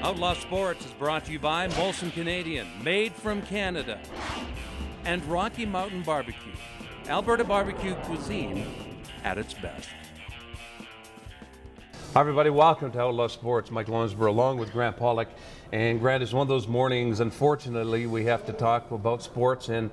Outlaw Sports is brought to you by Molson Canadian, made from Canada, and Rocky Mountain Barbecue, Alberta barbecue cuisine at its best. Hi everybody, welcome to Outlaw Sports. Mike Lonsborough along with Grant Pollock. And Grant, is one of those mornings, unfortunately, we have to talk about sports and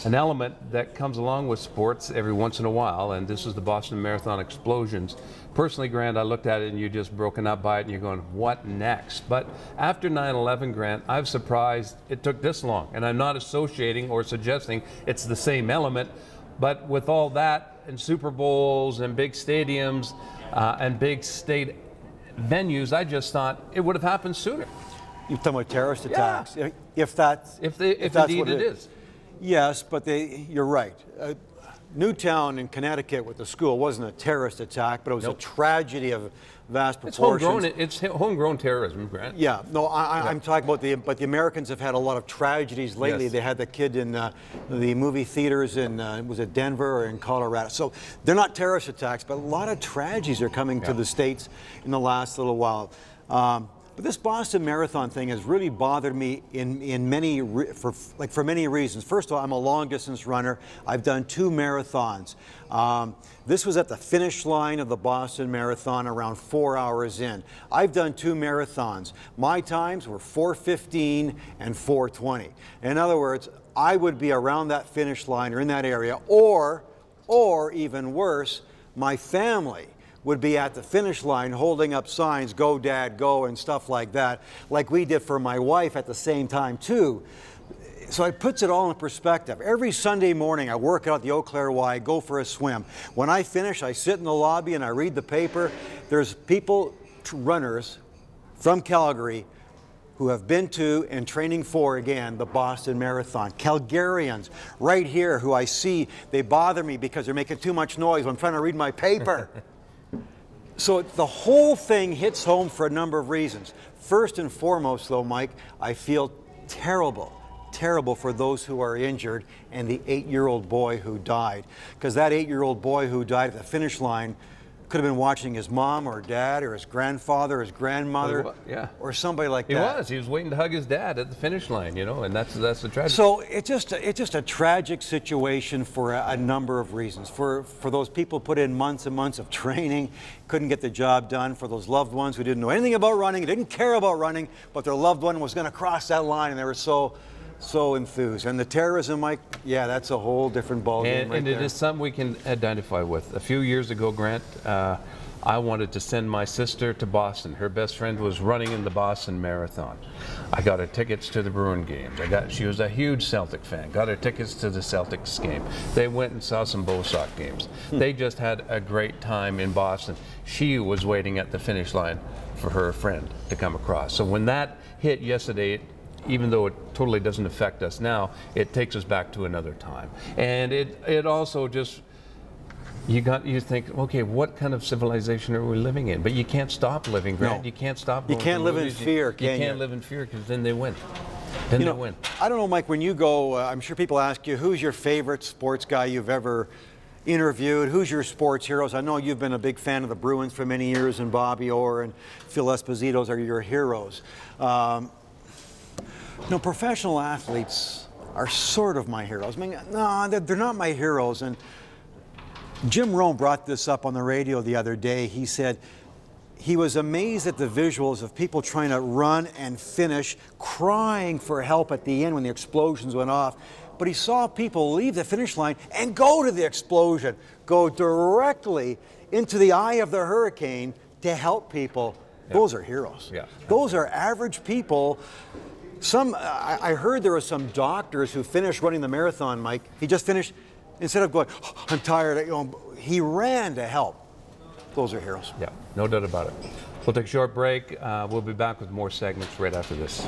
an element that comes along with sports every once in a while, and this is the Boston Marathon explosions. Personally, Grant, I looked at it and you just broken up by it and you're going, what next? But after 9/11, Grant, I'm surprised it took this long, and I'm not associating or suggesting it's the same element, but with all that and Super Bowls and big stadiums and big state venues, I just thought it would have happened sooner. You're talking about terrorist attacks, Yeah. if that's indeed what it is. Yes, but you're right. Newtown in Connecticut with the school wasn't a terrorist attack, but it was a tragedy of vast proportions. It's homegrown terrorism, Grant. Yeah, no, I'm talking about but the Americans have had a lot of tragedies lately. Yes. They had the kid in the movie theaters in, was it Denver or in Colorado? So they're not terrorist attacks, but a lot of tragedies are coming to the States in the last little while. But this Boston Marathon thing has really bothered me for many reasons. First of all, I'm a long distance runner. I've done 2 marathons. This was at the finish line of the Boston Marathon around 4 hours in. I've done 2 marathons. My times were 4:15 and 4:20. In other words, I would be around that finish line or in that area, or even worse, my family would be at the finish line holding up signs, "Go Dad, go," and stuff like that, like we did for my wife at the same time too. So it puts it all in perspective. Every Sunday morning I work out at the Eau Claire Y, I go for a swim. When I finish, I sit in the lobby and I read the paper. There's people, runners from Calgary, who have been to and training for, again, the Boston Marathon. Calgarians right here who I see, they bother me because they're making too much noise when I'm trying to read my paper. So the whole thing hits home for a number of reasons. First and foremost, though, Mike, I feel terrible for those who are injured and the 8-year-old boy who died. Because that 8-year-old boy who died at the finish line could have been watching his mom or dad or his grandfather or his grandmother or somebody like that. He was waiting to hug his dad at the finish line, you know, and that's the tragedy. So it's just a tragic situation for a number of reasons. For those people put in months and months of training, couldn't get the job done. For those loved ones who didn't know anything about running, didn't care about running, but their loved one was going to cross that line and they were so enthused. And the terrorism, Mike, yeah, that's a whole different ballgame right there. It is something we can identify with. A few years ago, Grant, I wanted to send my sister to Boston. Her best friend was running in the Boston Marathon. I got her tickets to the Bruin games. She was a huge Celtic fan. Got her tickets to the Celtics game. They went and saw some Bosock games. They just had a great time in Boston. She was waiting at the finish line for her friend to come across. So when that hit yesterday, even though it totally doesn't affect us now, it takes us back to another time. And it also just, you think, okay, what kind of civilization are we living in? But you can't stop living, Grant. No. You can't stop. You can't live in fear, can you? You can't live in fear because then they win. Then they win. I don't know, Mike, when you go, I'm sure people ask you, who's your favorite sports guy you've ever interviewed? Who's your sports heroes? I know you've been a big fan of the Bruins for many years, and Bobby Orr and Phil Esposito's are your heroes. No, professional athletes are sort of my heroes. I mean, no, they're not my heroes. And Jim Rome brought this up on the radio the other day. He said he was amazed at the visuals of people trying to run and finish, crying for help at the end when the explosions went off. But he saw people leave the finish line and go to the explosion, go directly into the eye of the hurricane to help people. Yeah. Those are heroes. Yeah. Those are average people. I heard there were some doctors who finished running the marathon, Mike. He just finished, instead of going, oh, I'm tired, he ran to help. Those are heroes. Yeah, no doubt about it. We'll take a short break. We'll be back with more segments right after this.